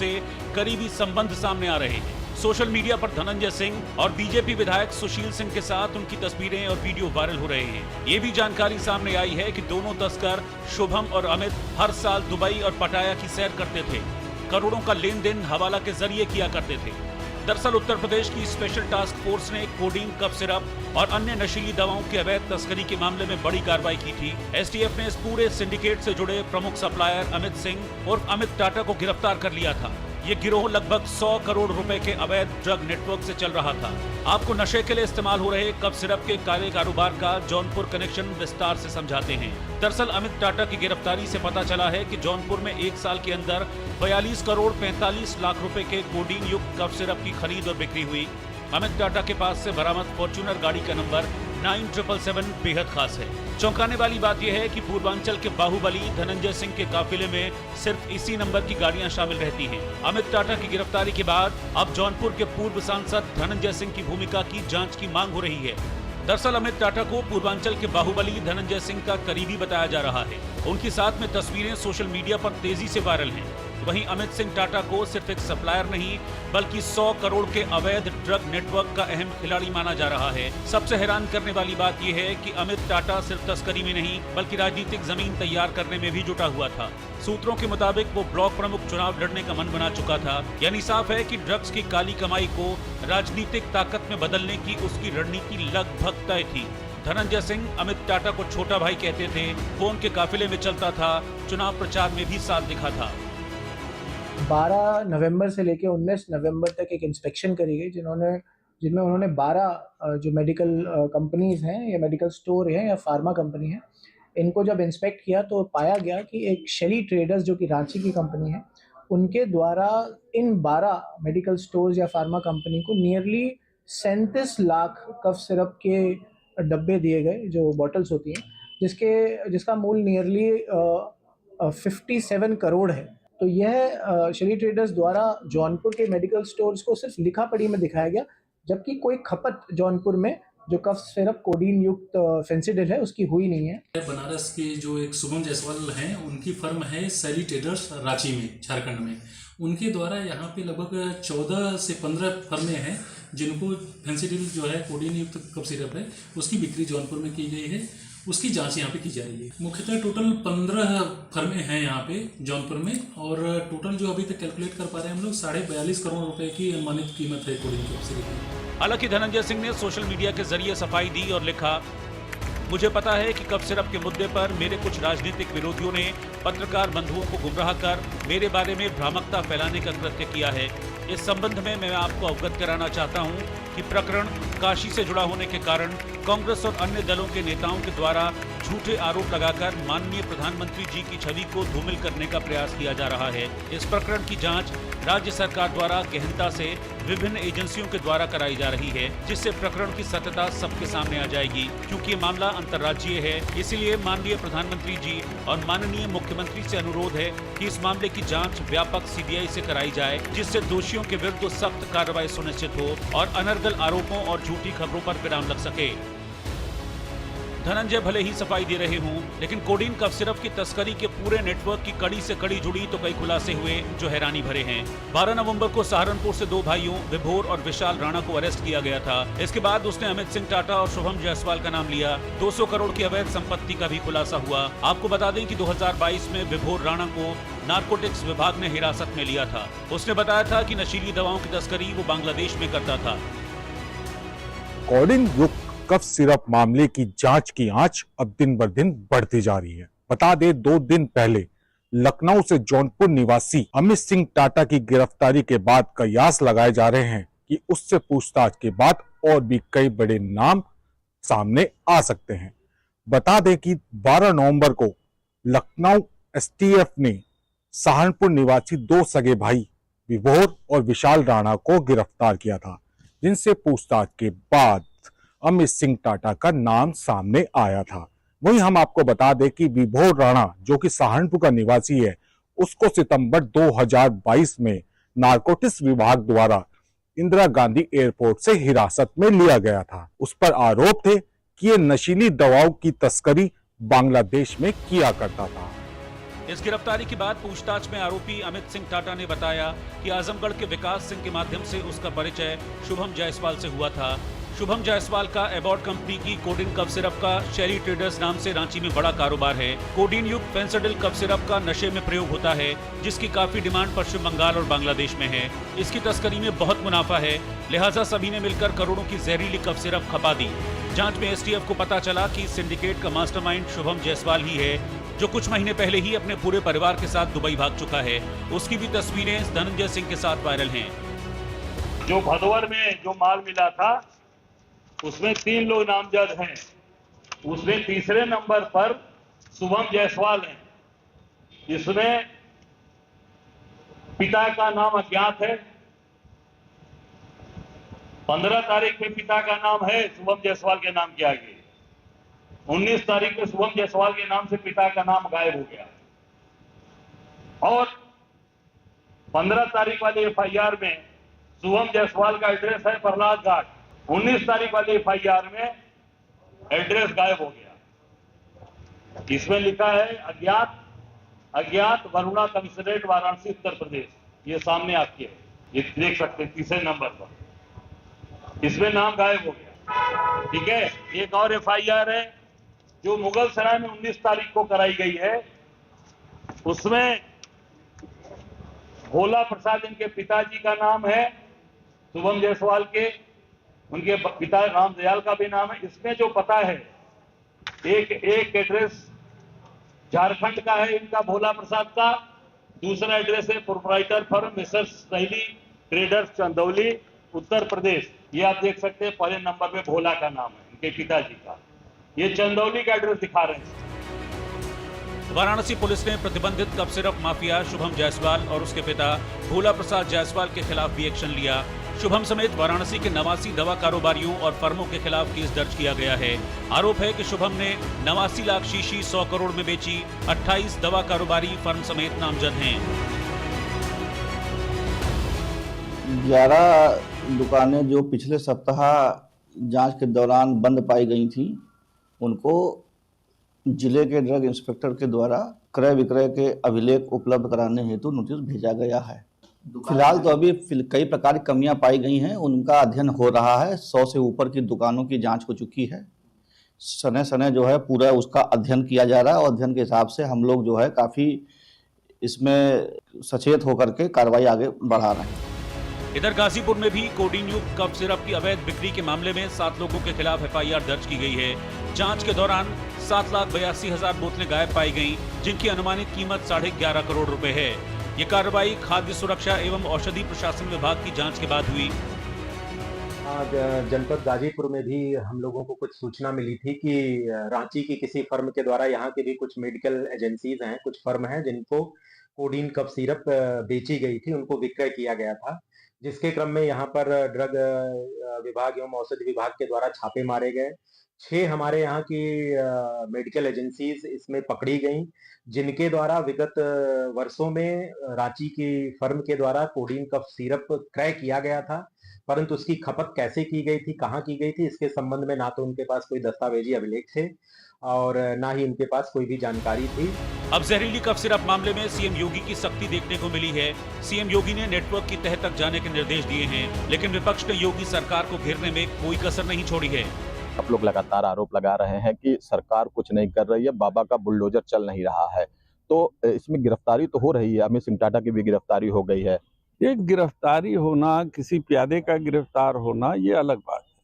से करीबी संबंध सामने आ रहे हैं। सोशल मीडिया पर धनंजय सिंह और बीजेपी विधायक सुशील सिंह के साथ उनकी तस्वीरें और वीडियो वायरल हो रहे हैं। ये भी जानकारी सामने आई है कि दोनों तस्कर शुभम और अमित हर साल दुबई और पटाया की सैर करते थे। करोड़ों का लेन देन हवाला के जरिए किया करते थे। दरअसल उत्तर प्रदेश की स्पेशल टास्क फोर्स ने कोडीन, कफ सिरप और अन्य नशीली दवाओं की अवैध तस्करी के मामले में बड़ी कार्रवाई की थी। एसटीएफ ने इस पूरे सिंडिकेट से जुड़े प्रमुख सप्लायर अमित सिंह और अमित टाटा को गिरफ्तार कर लिया था। ये गिरोह लगभग 100 करोड़ रुपए के अवैध ड्रग नेटवर्क से चल रहा था। आपको नशे के लिए इस्तेमाल हो रहे कफ सिरप के काले कारोबार का जौनपुर कनेक्शन विस्तार से समझाते हैं। दरअसल अमित टाटा की गिरफ्तारी से पता चला है कि जौनपुर में एक साल के अंदर 42 करोड़ 45 लाख रुपए के कोडीन युक्त कफ सिरप की खरीद और बिक्री हुई। अमित टाटा के पास से बरामद फॉर्च्यूनर गाड़ी का नंबर 9777 बेहद खास है। चौंकाने वाली बात यह है कि पूर्वांचल के बाहुबली धनंजय सिंह के काफिले में सिर्फ इसी नंबर की गाड़ियां शामिल रहती हैं। अमित टाटा की गिरफ्तारी के बाद अब जौनपुर के पूर्व सांसद धनंजय सिंह की भूमिका की जांच की मांग हो रही है। दरअसल अमित टाटा को पूर्वांचल के बाहुबली धनंजय सिंह का करीबी बताया जा रहा है। उनके साथ में तस्वीरें सोशल मीडिया पर तेजी से वायरल हैं। वहीं अमित सिंह टाटा को सिर्फ एक सप्लायर नहीं बल्कि 100 करोड़ के अवैध ड्रग नेटवर्क का अहम खिलाड़ी माना जा रहा है। सबसे हैरान करने वाली बात यह है कि अमित टाटा सिर्फ तस्करी में नहीं बल्कि राजनीतिक जमीन तैयार करने में भी जुटा हुआ था। सूत्रों के मुताबिक वो ब्लॉक प्रमुख चुनाव लड़ने का मन बना चुका था। यानी साफ है कि ड्रग्स की काली कमाई को राजनीतिक ताकत में बदलने की उसकी रणनीति लगभग तय थी। धनंजय सिंह अमित टाटा को छोटा भाई कहते थे, फोन के काफिले में चलता था, चुनाव प्रचार में भी साथ दिखा था। 12 नवंबर से लेकर 19 नवंबर तक एक इंस्पेक्शन करी गई जिनमें उन्होंने 12 जो मेडिकल कंपनीज हैं या मेडिकल स्टोर हैं या फार्मा कंपनी है, इनको जब इंस्पेक्ट किया तो पाया गया कि एक शेली ट्रेडर्स जो कि रांची की कंपनी है, उनके द्वारा इन 12 मेडिकल स्टोर्स या फार्मा कंपनी को नियरली 37 लाख कफ सिरप के डब्बे दिए गए, जो बॉटल्स होती हैं, जिसका मूल नियरली 57 करोड़ है। तो यह शेली ट्रेडर्स द्वारा जौनपुर के मेडिकल स्टोर्स को सिर्फ लिखा पढ़ी में दिखाया गया, जबकि कोई खपत जौनपुर में जो कफ सिरप कोडीन युक्त फेंसिडिल है उसकी हुई नहीं है। बनारस के जो एक शुभम जायसवाल हैं, उनकी फर्म है शेली ट्रेडर्स रांची में, झारखंड में। उनके द्वारा यहाँ पे लगभग 14 से 15 फर्में हैं जिनको फेंसिडिल जो है कोडीन युक्त कफ सिरप है उसकी बिक्री जौनपुर में की गई है। उसकी जांच यहाँ पे की जा रही है। मुख्यतः टोटल 15 फर्में हैं यहाँ पे जौनपुर में, और टोटल जो अभी तक कैलकुलेट कर पा रहे हैं हम लोग 42.5 करोड़ रुपए की अनुमानित कीमत है कोडीन कफ सिरप की। हालांकि धनंजय सिंह ने सोशल मीडिया के जरिए सफाई दी और लिखा, मुझे पता है कि कफ सिरप के मुद्दे पर मेरे कुछ राजनीतिक विरोधियों ने पत्रकार बंधुओं को गुमराह कर मेरे बारे में भ्रामकता फैलाने का कृत्य किया है। इस संबंध में मैं आपको अवगत कराना चाहता हूं कि प्रकरण काशी से जुड़ा होने के कारण कांग्रेस और अन्य दलों के नेताओं के द्वारा झूठे आरोप लगाकर माननीय प्रधानमंत्री जी की छवि को धूमिल करने का प्रयास किया जा रहा है। इस प्रकरण की जांच राज्य सरकार द्वारा गहनता से विभिन्न एजेंसियों के द्वारा कराई जा रही है, जिससे प्रकरण की सत्यता सबके सामने आ जाएगी। क्योंकि ये मामला अंतर्राज्यीय है, इसीलिए माननीय प्रधानमंत्री जी और माननीय मुख्यमंत्री से अनुरोध है कि इस मामले की जांच व्यापक सीबीआई से कराई जाए, जिससे दोषियों के विरुद्ध सख्त कार्रवाई सुनिश्चित हो और अनर्गल आरोपों और झूठी खबरों पर विराम लग सके। धनंजय भले ही सफाई दे रहे हों, लेकिन कोडीन कफ सिरप की तस्करी के पूरे नेटवर्क की कड़ी से कड़ी जुड़ी तो कई खुलासे हुए जो हैरानी भरे हैं। 12 नवंबर को सहारनपुर से 2 भाइयों विभोर और विशाल राणा को अरेस्ट किया गया था। इसके बाद उसने अमित सिंह टाटा और शुभम जायसवाल का नाम लिया। 200 करोड़ की अवैध संपत्ति का भी खुलासा हुआ। आपको बता दें कि 2022 में विभोर राणा को नारकोटिक्स विभाग ने हिरासत में लिया था। उसने बताया था कि नशीली दवाओं की तस्करी वो बांग्लादेश में करता था। कोडीन युक्त कफ सिरप मामले की जांच की आंच अब दिन ब दिन बढ़ती जा रही है। बता दें 2 दिन पहले लखनऊ से जौनपुर निवासी अमित सिंह टाटा की गिरफ्तारी के बाद कयास लगाए जा रहे हैं कि उससे पूछताछ के बाद और भी कई बड़े नाम सामने आ सकते हैं। बता दें कि 12 नवंबर को लखनऊ एसटीएफ ने सहारनपुर निवासी 2 सगे भाई विभोर और विशाल राणा को गिरफ्तार किया था, जिनसे पूछताछ के बाद अमित सिंह टाटा का नाम सामने आया था। वहीं हम आपको बता दें कि विभोर राणा जो कि सहारनपुर का निवासी है, उसको सितंबर 2022 में नारकोटिक्स विभाग द्वारा इंदिरा गांधी एयरपोर्ट से हिरासत में लिया गया था। उस पर आरोप थे कि ये नशीली दवाओं की तस्करी बांग्लादेश में किया करता था। इस गिरफ्तारी के बाद पूछताछ में आरोपी अमित सिंह टाटा ने बताया कि आजमगढ़ के विकास सिंह के माध्यम से उसका परिचय शुभम जायसवाल से हुआ था। शुभम जायसवाल का एबॉर्ड कंपनी की कोडीन कफ सिरप का शैली ट्रेडर्स नाम से रांची में बड़ा कारोबार है। कोडीन युक्त फेंसिडिल कफ सिरप का नशे में प्रयोग होता है, जिसकी काफी डिमांड पश्चिम बंगाल और बांग्लादेश में है। इसकी तस्करी में बहुत मुनाफा है, लिहाजा सभी ने मिलकर करोड़ों की जहरीली कफ सिरप खपा दी। जांच में एसटीएफ को पता चला कि सिंडिकेट का मास्टरमाइंड शुभम जायसवाल ही है, जो कुछ महीने पहले ही अपने पूरे परिवार के साथ दुबई भाग चुका है। उसकी भी तस्वीरें धनंजय सिंह के साथ वायरल हैं। जो भदौर में जो माल मिला था उसमें 3 लोग नामजद हैं। उसमें तीसरे नंबर पर शुभम जायसवाल हैं। इसमें पिता का नाम अज्ञात है। 15 तारीख में पिता का नाम है शुभम जायसवाल के नाम के आगे। 19 तारीख में शुभम जायसवाल के नाम से पिता का नाम गायब हो गया। और 15 तारीख वाले एफआईआर में शुभम जायसवाल का एड्रेस है प्रहलाद घाट। 19 तारीख वाले एफआईआर में एड्रेस गायब हो गया। इसमें लिखा है अज्ञात वरुणा कमिश्नरेट वाराणसी उत्तर प्रदेश। ये सामने आपके ये देख सकते हैं तीसरे नंबर पर। इसमें नाम गायब हो गया। ठीक है, एक और एफआईआर है जो मुगल सराय में 19 तारीख को कराई गई है। उसमें भोला प्रसाद इनके पिताजी का नाम है, शुभम जायसवाल के, उनके पिता रामदयाल का भी नाम है। इसमें जो पता है एक एड्रेस झारखंड का है इनका भोला प्रसाद का, दूसरा एड्रेस है प्रोप्राइटर फर्म मिसेस सैली ट्रेडर्स चंदौली उत्तर प्रदेश। ये आप देख सकते हैं पहले नंबर पे भोला का नाम है इनके पिताजी का। ये चंदौली का एड्रेस दिखा रहे हैं। वाराणसी पुलिस ने प्रतिबंधित cough syrup mafia Shubham Jaiswal और उसके पिता भोला प्रसाद जायसवाल के खिलाफ भी एक्शन लिया। शुभम समेत वाराणसी के 89 दवा कारोबारियों और फर्मों के खिलाफ केस दर्ज किया गया है। आरोप है कि शुभम ने 89 लाख शीशी 100 करोड़ में बेची। 28 दवा कारोबारी फर्म समेत नामजद हैं। 11 दुकानें जो पिछले सप्ताह जांच के दौरान बंद पाई गई थी, उनको जिले के ड्रग इंस्पेक्टर के द्वारा क्रय विक्रय के अभिलेख उपलब्ध कराने हेतु नोटिस भेजा गया है। फिलहाल तो अभी कई प्रकार की कमियां पाई गई हैं, उनका अध्ययन हो रहा है। 100 से ऊपर की दुकानों की जांच हो चुकी है। सने सने जो है पूरा उसका अध्ययन किया जा रहा है और अध्ययन के हिसाब से हम लोग जो है काफ़ी इसमें सचेत होकर के कार्रवाई आगे बढ़ा रहे हैं। इधर गाजीपुर में भी कोडीन युक्त कफ सिरप की अवैध बिक्री के मामले में 7 लोगों के खिलाफ एफआईआर दर्ज की गई है। जांच के दौरान 7,82,000 बोतलें गायब पाई गईं, जिनकी अनुमानित कीमत 11.5 करोड़ रुपए है। ये कार्रवाई खाद्य सुरक्षा एवं औषधि प्रशासन विभाग की जांच के बाद हुई। आज जनपद गाजीपुर में भी हम लोगों को कुछ सूचना मिली थी कि रांची की किसी फर्म के द्वारा, यहाँ के भी कुछ मेडिकल एजेंसीज हैं, कुछ फर्म हैं जिनको कोडीन कफ सिरप बेची गई थी, उनको विक्रय किया गया था। जिसके क्रम में यहाँ पर ड्रग विभाग एवं औषधि विभाग के द्वारा छापे मारे गए। 6 हमारे यहाँ की मेडिकल एजेंसीज इसमें पकड़ी गई, जिनके द्वारा विगत वर्षों में रांची की फर्म के द्वारा कोडीन कफ सिरप क्रय किया गया था, परंतु उसकी खपत कैसे की गई थी, कहाँ की गई थी, इसके संबंध में ना तो उनके पास कोई दस्तावेजी अभिलेख थे और ना ही उनके पास कोई भी जानकारी थी। अब जहरीली कफ सिरप मामले में सीएम योगी की सख्ती देखने को मिली है। सीएम योगी ने नेटवर्क की तह तक जाने के निर्देश दिए हैं, लेकिन विपक्ष ने योगी सरकार को घेरने में कोई कसर नहीं छोड़ी है। आप लोग लगातार आरोप लगा रहे हैं कि सरकार कुछ नहीं कर रही है, बाबा का बुलडोजर चल नहीं रहा है, तो इसमें गिरफ्तारी तो हो रही है। अमित सिंह टाटा की भी गिरफ्तारी हो गई है। एक गिरफ्तारी होना, किसी प्यादे का गिरफ्तार होना, ये अलग बात है,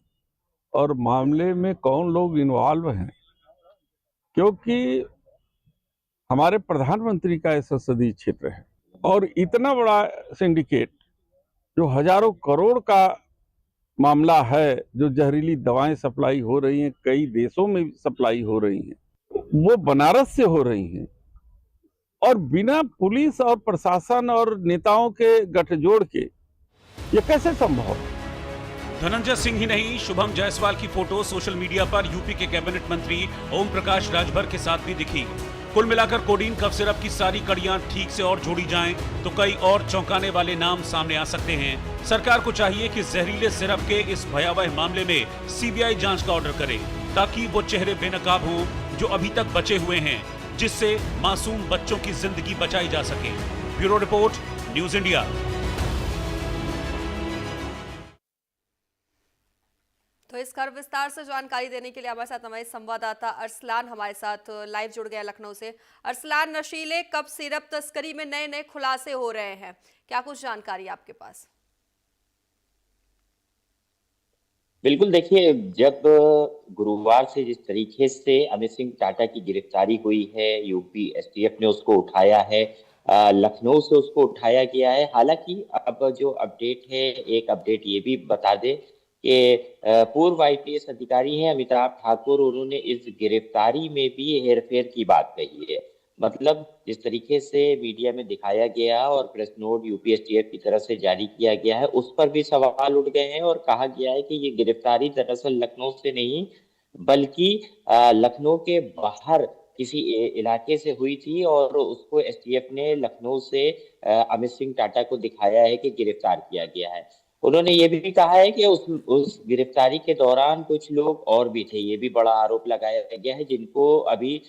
और मामले में कौन लोग इन्वॉल्व हैं, क्योंकि हमारे प्रधानमंत्री का ऐसा संसदीय क्षेत्र है और इतना बड़ा सिंडिकेट जो हजारों करोड़ का मामला है, जो जहरीली दवाएं सप्लाई हो रही हैं, कई देशों में सप्लाई हो रही हैं, वो बनारस से हो रही हैं और बिना पुलिस और प्रशासन और नेताओं के गठजोड़ के ये कैसे संभव है? धनंजय सिंह ही नहीं, शुभम जायसवाल की फोटो सोशल मीडिया पर यूपी के कैबिनेट मंत्री ओम प्रकाश राजभर के साथ भी दिखी। कुल मिलाकर कोडीन कफ सिरप की सारी कड़ियां ठीक से और जोड़ी जाएं तो कई और चौंकाने वाले नाम सामने आ सकते हैं। सरकार को चाहिए कि जहरीले सिरप के इस भयावह मामले में सीबीआई जांच का ऑर्डर करे, ताकि वो चेहरे बेनकाब हों जो अभी तक बचे हुए हैं। जिससे मासूम बच्चों की जिंदगी बचाई जा सके। Bureau report, news India. तो इस खबर विस्तार से जानकारी देने के लिए हमारे संवाददाता अरसलान हमारे साथ लाइव जुड़ गया लखनऊ से। अरसलान, नशीले कप सिरप तस्करी में नए नए खुलासे हो रहे हैं, क्या कुछ जानकारी आपके पास? बिल्कुल, देखिए, जब गुरुवार से जिस तरीके से अमित सिंह टाटा की गिरफ्तारी हुई है, यूपी एसटीएफ ने उसको उठाया है, लखनऊ से उसको उठाया गया है। हालांकि अब जो अपडेट है, एक अपडेट ये भी बता दे कि पूर्व आईपीएस अधिकारी हैं अमिताभ ठाकुर, उन्होंने इस गिरफ्तारी में भी हेरफेर की बात कही है। मतलब जिस तरीके से मीडिया में दिखाया गया और प्रेस नोट यूपी एसटीएफ की तरफ से जारी किया गया है, उस पर भी सवाल उठ गए हैं और कहा गया है कि ये गिरफ्तारी दरअसल लखनऊ से नहीं बल्कि लखनऊ के बाहर किसी इलाके से हुई थी और उसको एसटीएफ ने लखनऊ से अमित सिंह टाटा को दिखाया है कि गिरफ्तार किया गया है। उन्होंने ये भी कहा है कि उस गिरफ्तारी के दौरान कुछ लोग और भी थे, ये भी बड़ा आरोप लगाया गया है, जिनको अभी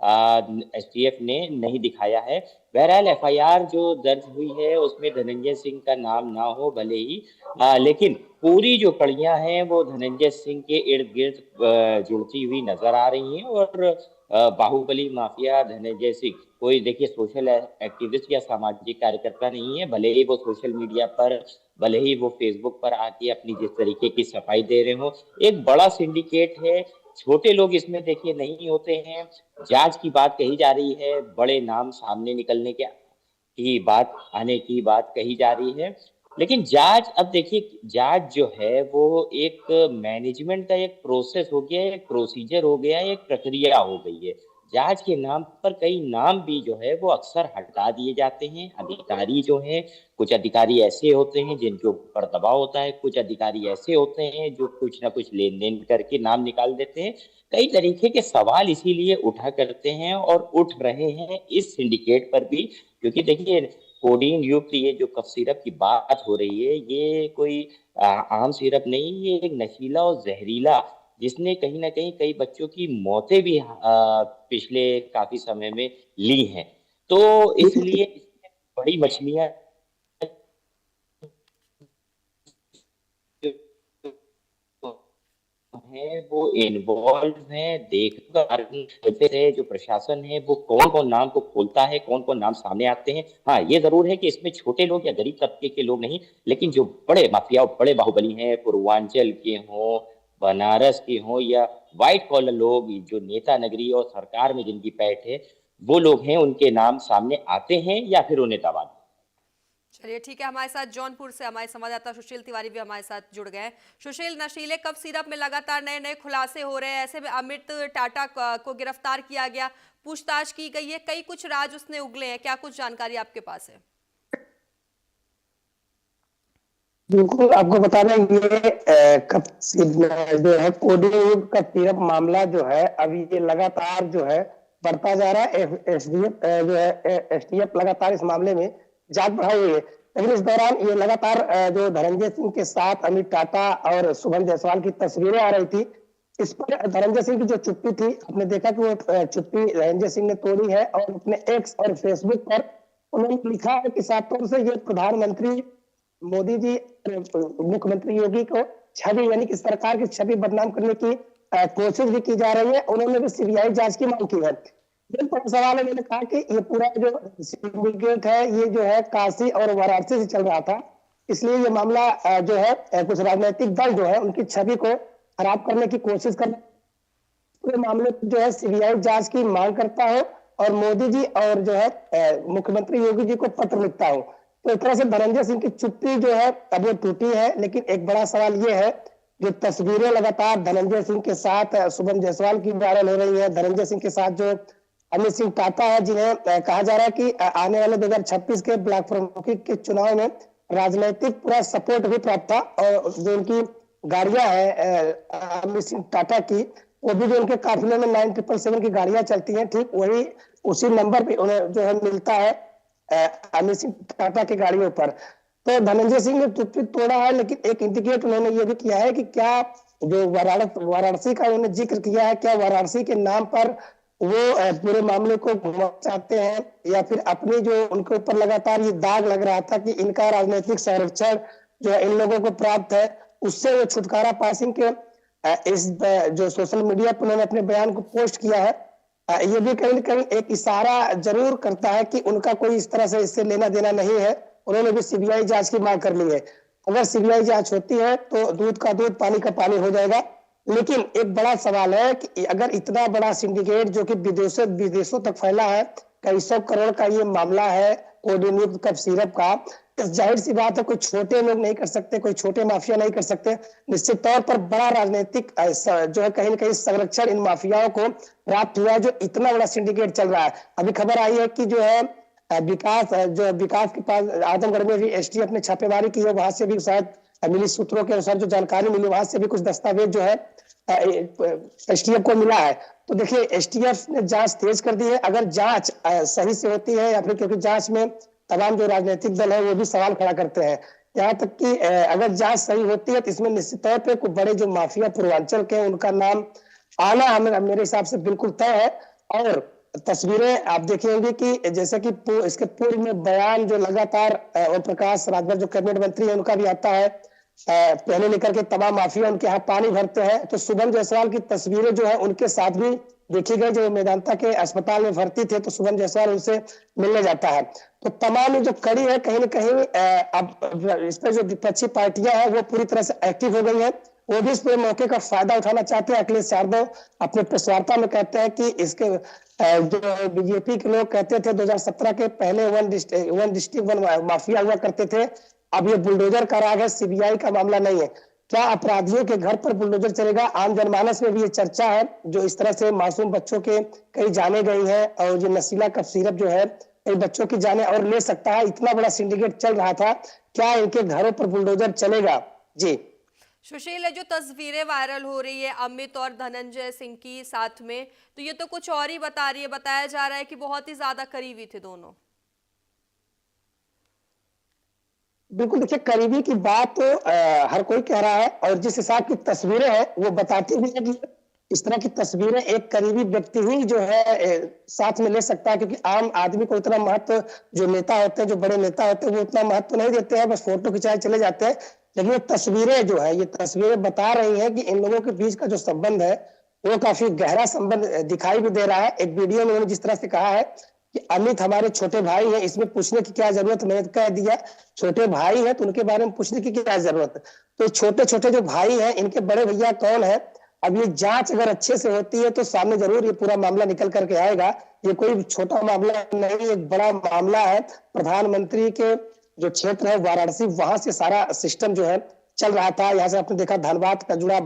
एसटीएफ ने नहीं दिखाया है। बहरहाल एफआईआर जो दर्ज हुई है उसमें धनंजय सिंह का नाम ना हो भले ही, लेकिन पूरी जो कड़ियां हैं वो धनंजय सिंह के इर्द गिर्द जुड़ती हुई नजर आ रही हैं। और बाहुबली माफिया धनंजय सिंह कोई, देखिए, सोशल एक्टिविस्ट या सामाजिक कार्यकर्ता नहीं है, भले ही वो सोशल मीडिया पर, भले ही वो फेसबुक पर आके अपनी जिस तरीके की सफाई दे रहे हो, एक बड़ा सिंडिकेट है। छोटे लोग इसमें देखिए नहीं होते हैं। जांच की बात कही जा रही है, बड़े नाम सामने निकलने की बात, आने की बात कही जा रही है, लेकिन जांच, अब देखिए, जांच जो है वो एक मैनेजमेंट का एक प्रोसेस हो गया है, एक प्रोसीजर हो गया है, एक प्रक्रिया हो गई है। जांच के नाम पर कई नाम भी जो है वो अक्सर हटा दिए जाते हैं। अधिकारी जो हैं, कुछ अधिकारी ऐसे होते हैं जिनके ऊपर दबाव होता है, कुछ अधिकारी ऐसे होते हैं जो कुछ ना कुछ लेन देन करके नाम निकाल देते हैं। कई तरीके के सवाल इसीलिए उठा करते हैं और उठ रहे हैं इस सिंडिकेट पर भी, क्योंकि देखिए, कोडीन युक्त ये जो कफ सिरप की बात हो रही है, ये कोई आम सिरप नहीं, ये एक नशीला और जहरीला, जिसने कहीं ना कहीं कई बच्चों की मौतें भी पिछले काफी समय में ली हैं। तो इसलिए बड़ी मछलियां हैं वो इन्वॉल्व हैं। देखते जो प्रशासन है वो कौन कौन नाम को खोलता है, कौन कौन नाम सामने आते हैं। हाँ, ये जरूर है कि इसमें छोटे लोग या गरीब तबके के लोग नहीं, लेकिन जो बड़े माफिया, बड़े बाहुबली हैं, पूर्वांचल के हों, बनारस के हों, या व्हाइट कॉलर लोग जो नेता नगरी और सरकार में जिनकी पैठ है, वो लोग हैं, उनके नाम सामने आते हैं या फिर उन्हें दबा। चलिए, ठीक है, हमारे साथ जौनपुर से हमारे संवाददाता सुशील तिवारी भी हमारे साथ जुड़ गए हैं। सुशील, नशीले कप सिरप में लगातार नए नए खुलासे हो रहे हैं। ऐसे में अमित टाटा को गिरफ्तार किया गया, पूछताछ की गई है, कई कुछ राज उसने उगले हैं, क्या कुछ जानकारी आपके पास है? बिल्कुल, आपको बता दें, ये कप जो है कोडिंग का सिरप मामला जो है अभी ये लगातार जो है बढ़ता जा रहा है। एसटीएफ लगातार इस मामले में जांच बढ़ाई हुई है, लेकिन इस दौरान ये लगातार जो धनंजय सिंह के साथ अमित टाटा और शुभम जायसवाल की तस्वीरें आ रही थी। इस पर धनंजय सिंह की जो चुप्पी थी, आपने देखा कि वो चुप्पी धनंजय सिंह ने तोड़ी है और अपने एक्स और फेसबुक पर उन्होंने लिखा है कि साफ तौर से ये प्रधानमंत्री मोदी जी, मुख्यमंत्री योगी को छवि, यानी कि सरकार की छवि बदनाम करने की कोशिश भी की जा रही है। उन्होंने भी सीबीआई जांच की मांग की है। पर सवाल है, मैंने कहा कि ये पूरा जो सिंडिकेट है ये जो है काशी और वाराणसी से चल रहा था, इसलिए ये मामला जो है कुछ राजनीतिक दल जो है उनकी छवि को खराब करने की कोशिश कर पूरे मामले जो है सीबीआई जांच की मांग करता हो और मोदी जी और जो है मुख्यमंत्री योगी जी को पत्र लिखता हो। तो इस तरह से धनंजय सिंह की चुप्पी जो है अब वो टूटी है। लेकिन एक बड़ा सवाल ये है, जो तस्वीरें लगातार धनंजय सिंह के साथ शुभम जायसवाल की वायरल हो रही है, धनंजय सिंह के साथ जो अमित सिंह टाटा है, जिन्हें कहा जा रहा है कि आने वाले 2026 के ब्लॉक प्रमुखी के चुनाव में राजनीतिक पूरा सपोर्ट भी प्राप्त था। और जो उनकी गाड़ियां हैं अमित सिंह टाटा की, वो भी जो उनके काफिले में 9777 की गाड़ियां चलती हैं, ठीक वही उसी नंबर पे उन्हें जो है मिलता है अमित सिंह टाटा की गाड़ियों पर। तो धनंजय सिंह ने चुप्पी तोड़ा है, लेकिन एक इंडिकेट उन्होंने ये भी किया है कि क्या जो वाराणसी का उन्होंने जिक्र किया है, क्या वाराणसी के नाम पर वो पूरे मामले को घुमा चाहते हैं, या फिर अपनी जो उनके ऊपर लगातार ये दाग लग रहा था कि इनका राजनीतिक संरक्षण जो है इन लोगों को प्राप्त है, उससे वो छुटकारा पा सके। इस जो सोशल मीडिया पर उन्होंने अपने बयान को पोस्ट किया है, ये भी कहीं ना कहीं एक इशारा जरूर करता है कि उनका कोई इस तरह से इससे लेना देना नहीं है। उन्होंने भी सीबीआई जांच की मांग कर ली है। अगर सीबीआई जांच होती है तो दूध का दूध पानी का पानी हो जाएगा। लेकिन एक बड़ा सवाल है कि अगर इतना बड़ा सिंडिकेट जो कि विदेशों तक फैला है, कई 100 करोड़ का ये मामला है कोडिन युक्त कफ सिरप का, तो जाहिर सी बात है कोई छोटे लोग नहीं कर सकते, कोई छोटे माफिया नहीं कर सकते। निश्चित तौर पर बड़ा राजनीतिक जो है कहीं ना कहीं संरक्षण इन माफियाओं को प्राप्त हुआ है, जो इतना बड़ा सिंडिकेट चल रहा है। अभी खबर आई है कि जो है विकास के पास आजमगढ़ में भी एसटीएफ ने छापेमारी की है, वहां से भी शायद मिली सूत्रों के अनुसार जो जानकारी मिली, वहां से भी कुछ दस्तावेज जो है एसटीएफ को मिला है। तो देखिए एसटीएफ ने जांच तेज कर दी है। अगर जांच सही से होती है, या फिर क्योंकि जांच में तमाम जो राजनीतिक दल है वो भी सवाल खड़ा करते हैं, यहाँ तक कि अगर जांच सही होती है तो इसमें निश्चित तौर पर कुछ बड़े जो माफिया पूर्वांचल के उनका नाम आना मेरे हिसाब से बिल्कुल तय है। और तस्वीरें आप देखेंगे कि जैसे कि इसके पूर्व में बयान जो लगातार ओम प्रकाश राजभर जो कैबिनेट मंत्री है उनका भी आता है, पहले लेकर के तमाम माफिया उनके यहाँ पानी भरते हैं। तो शुभम जायसवाल की तस्वीरें जो है उनके साथ भी देखी गई, जो मेदांता के अस्पताल में भर्ती थे तो शुभम जायसवाल उनसे मिलने जाता है। तो तमाम जो कड़ी है कहीं ना कहीं अब इस पर जो विपक्षी पार्टियां हैं वो पूरी तरह से एक्टिव हो गई है। वो भी इस पूरे मौके का फायदा उठाना चाहते हैं। अखिलेश यादव अपने प्रेस वार्ता में कहते हैं कि इसके जो बीजेपी के लोग कहते थे 2017 के पहले वन डिस्ट्रिक्ट वन माफिया हुआ करते थे, अब ये बुलडोजर का राग है, सीबीआई का मामला नहीं है। क्या अपराधियों के घर पर बुलडोजर चलेगा? आम जनमानस में भी ये चर्चा है, जो इस तरह से मासूम बच्चों के कई जाने गई है, और जो नशीला कफ सिरप जो है कई बच्चों की जाने और ले सकता है। इतना बड़ा सिंडिकेट चल रहा था, क्या इनके घरों पर बुलडोजर चलेगा? जी सुशील, जो तस्वीरें वायरल हो रही है अमित और धनंजय सिंह की साथ में, तो ये तो कुछ और ही बता रही है। बताया जा रहा है कि बहुत ही ज्यादा करीबी थे दोनों। बिल्कुल, देखिए करीबी की बात तो हर कोई कह रहा है, और जिस हिसाब की तस्वीरें हैं वो बताती भी है कि इस तरह की तस्वीरें एक करीबी व्यक्ति ही जो है साथ में ले सकता है, क्योंकि आम आदमी को इतना महत्व जो नेता होते हैं, जो बड़े नेता होते हैं, वो उतना महत्व नहीं देते हैं, बस फोटो खिंचाए चले जाते हैं। लेकिन ये तस्वीरें जो है, ये तस्वीरें बता रही हैं कि इन लोगों के बीच का जो संबंध है वो काफी गहरा संबंध दिखाई भी दे रहा है। एक वीडियो में उन्होंने जिस तरह से कहा है कि अमित हमारे छोटे भाई हैं, इसमें पूछने की क्या जरूरत, मैंने कह दिया छोटे भाई हैं तो उनके बारे में पूछने की क्या जरूरत। तो छोटे छोटे जो भाई हैं इनके बड़े भैया कौन है? अब ये जांच अगर अच्छे से होती है तो सामने जरूर ये पूरा मामला निकल करके आएगा। ये कोई छोटा मामला नहीं, एक बड़ा मामला है। प्रधानमंत्री के जो क्षेत्र है वाराणसी, वहां से सारा सिस्टम जो है चल रहा था। यहाँ से आपने देखा धनबाद का जुड़ा,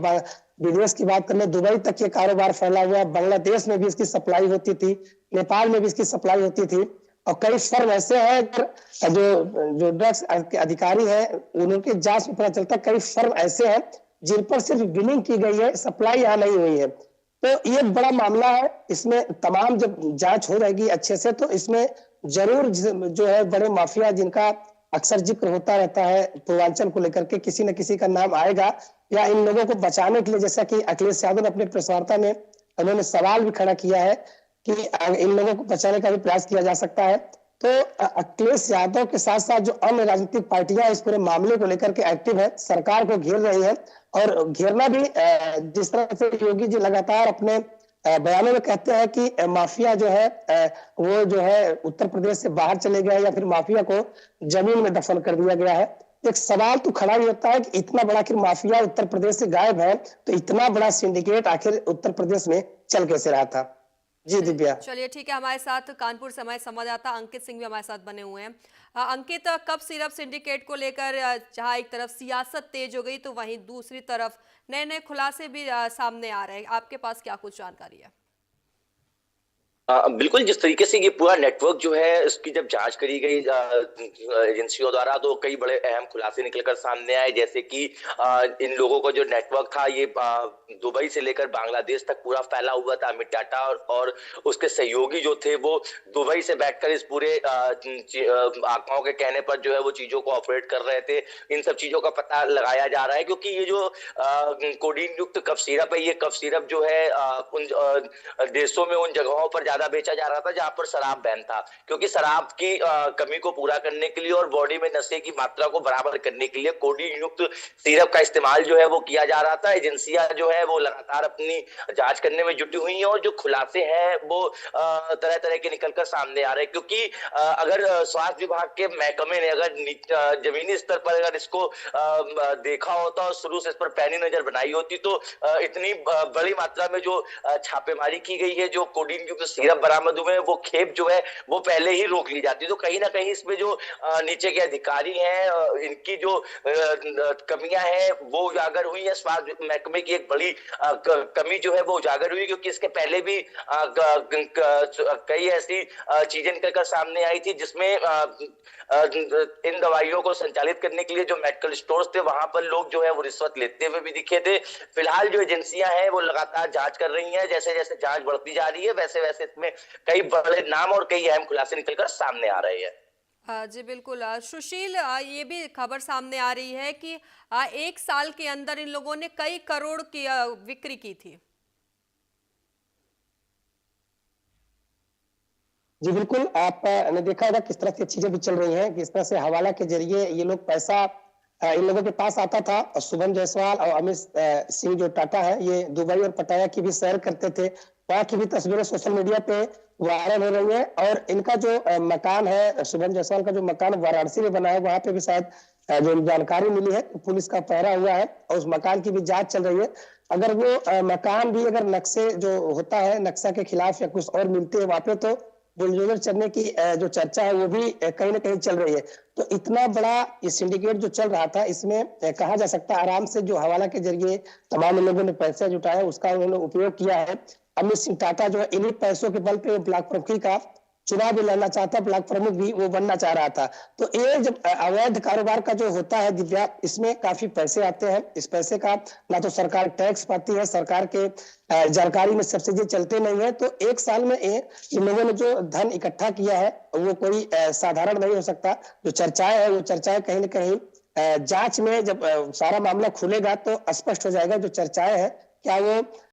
विदेश की बात कर ले दुबई तक ये कारोबार फैला हुआ है, बांग्लादेश में भी इसकी सप्लाई होती थी, नेपाल में भी इसकी सप्लाई होती थी। और कई फर्म ऐसे हैं जो ड्रग्स के अधिकारी हैं, उनके जांच में पता चलता है कई फर्म ऐसे हैं जिन पर सिर्फ बिलिंग की गई है, सप्लाई यहाँ नहीं हुई है। तो ये बड़ा मामला है, इसमें तमाम जब जांच हो जाएगी अच्छे से तो इसमें जरूर जो है बड़े माफिया जिनका अक्सर जिक्र होता रहता है पूर्वांचल को लेकर के, किसी न किसी का नाम आएगा। या इन लोगों को बचाने के लिए, जैसा कि अखिलेश यादव ने अपने प्रेस वार्ता में उन्होंने सवाल भी खड़ा किया है कि इन लोगों को बचाने का भी प्रयास किया जा सकता है। तो अखिलेश यादव के साथ साथ जो अन्य राजनीतिक पार्टियां इस पूरे मामले को लेकर के एक्टिव है, सरकार को घेर रही है, और घेरना भी जिस तरह से योगी जी लगातार अपने बयानों में कहते हैं कि माफिया जो है वो जो है उत्तर प्रदेश से बाहर चले गए, या फिर माफिया को जमीन में दफन कर दिया गया है। एक सवाल तो खड़ा ही होता है कि इतना बड़ा आखिर माफिया उत्तर प्रदेश से गायब है, तो इतना बड़ा सिंडिकेट आखिर उत्तर प्रदेश में चल कैसे रहा था? जी दिव्या। चलिए ठीक है, हमारे साथ कानपुर से हमारे संवाददाता अंकित सिंह भी हमारे साथ बने हुए हैं। अंकित, कप सिरप सिंडिकेट को लेकर जहां एक तरफ सियासत तेज हो गई तो वहीं दूसरी तरफ नए नए खुलासे भी सामने आ रहे हैं, आपके पास क्या कुछ जानकारी है? बिल्कुल, जिस तरीके से ये पूरा नेटवर्क जो है इसकी जब जांच करी गई एजेंसियों द्वारा, तो कई बड़े अहम खुलासे निकलकर सामने आए, जैसे कि इन लोगों का जो नेटवर्क था ये दुबई से लेकर बांग्लादेश तक पूरा फैला हुआ था। अमित टाटा और उसके सहयोगी जो थे वो दुबई से बैठकर इस पूरे आकाओं के कहने पर जो है वो चीजों को ऑपरेट कर रहे थे। इन सब चीजों का पता लगाया जा रहा है, क्योंकि ये जो कोडीन युक्त कफ सिरप है, ये कफ सिरप जो है उन देशों में, उन जगहों पर ज्यादा बेचा जा रहा था जहां पर शराब बैन था, क्योंकि शराब की कमी को पूरा करने के लिए और बॉडी में नशे की मात्रा को बराबर करने के लिए कोडीन युक्त सिरप का इस्तेमाल जो है वो किया जा रहा था। एजेंसियां जो है वो लगातार अपनी जांच करने में जुटी हुई हैं और जो खुलासे हैं वो तरह तरह के निकलकर सामने आ रहे हैं, क्योंकि अगर स्वास्थ्य विभाग के महकमे ने अगर जमीनी स्तर पर अगर इसको देखा होता और शुरू से इस पर पैनी नजर बनाई होती, तो इतनी बड़ी मात्रा में जो छापेमारी की गई है, जो कोडीन युक्त सिरप बरामद हुए हैं, वो खेप जो है वो पहले ही रोक ली जाती। तो कहीं ना कहीं इसमें जो नीचे के अधिकारी हैं, इनकी जो कमियां हैं वो उजागर हुई है। स्वास्थ्य महकमे की एक बड़ी कमी जो है वो उजागर हुई, क्योंकि इसके पहले भी कई ऐसी चीजें निकलकर सामने आई थी जिसमें इन दवाइयों को संचालित करने के लिए जो मेडिकल स्टोर्स थे वहां पर लोग जो है वो रिश्वत लेते हुए भी दिखे थे। फिलहाल जो एजेंसियां हैं वो लगातार जांच कर रही हैं। जैसे जैसे जांच बढ़ती जा रही है वैसे वैसे इसमें कई बड़े नाम और कई अहम खुलासे निकलकर सामने आ रहे हैं। जी बिल्कुल। सुशील, ये भी खबर सामने आ रही है कि 1 साल के अंदर इन लोगों ने कई करोड़ की बिक्री की थी। जी बिल्कुल, आपने देखा होगा किस तरह से चीजें भी चल रही हैं, किस तरह से हवाला के जरिए ये लोग पैसा इन लोगों के पास आता था। और शुभम जायसवाल और अमित सिंह जो टाटा है, ये दुबई और पटाया की भी सैर करते थे। वहाँ की भी तस्वीरें सोशल मीडिया पे वायरल हो रही है। और इनका जो मकान है, शुभम जायसवाल का जो मकान वाराणसी में बना है, वहाँ पे भी शायद जो जानकारी मिली है पुलिस का पहरा हुआ है और उस मकान की भी जांच चल रही है। अगर वो मकान भी अगर नक्शे जो होता है नक्शा के खिलाफ या कुछ और मिलते हैं वहाँ पे, तो बुलडोजर चलने की जो चर्चा है वो भी कहीं ना कहीं चल रही है। तो इतना बड़ा ये सिंडिकेट जो चल रहा था, इसमें कहा जा सकता है आराम से जो हवाला के जरिए तमाम लोगों ने पैसा जुटाया उसका उन्होंने उपयोग किया है। अमित सिंह टाटा जो है इन्हीं पैसों के बल पे ब्लॉक प्रमुखी का चुनाव भी लड़ना चाहता, ब्लॉक प्रमुख भी वो बनना चाह रहा था। तो ये जब अवैध कारोबार का जो होता है दिव्या, इसमें काफी पैसे आते हैं। इस पैसे का ना तो सरकार टैक्स पाती है, सरकार के जानकारी में सब चीजें चलते नहीं है। तो 1 साल में इन लोगों ने जो धन इकट्ठा किया है वो कोई साधारण नहीं हो सकता। जो चर्चाएं है वो चर्चाएं कहीं ना कहीं जांच में जब सारा मामला खुलेगा तो स्पष्ट हो जाएगा। जो चर्चाएं है क्या वो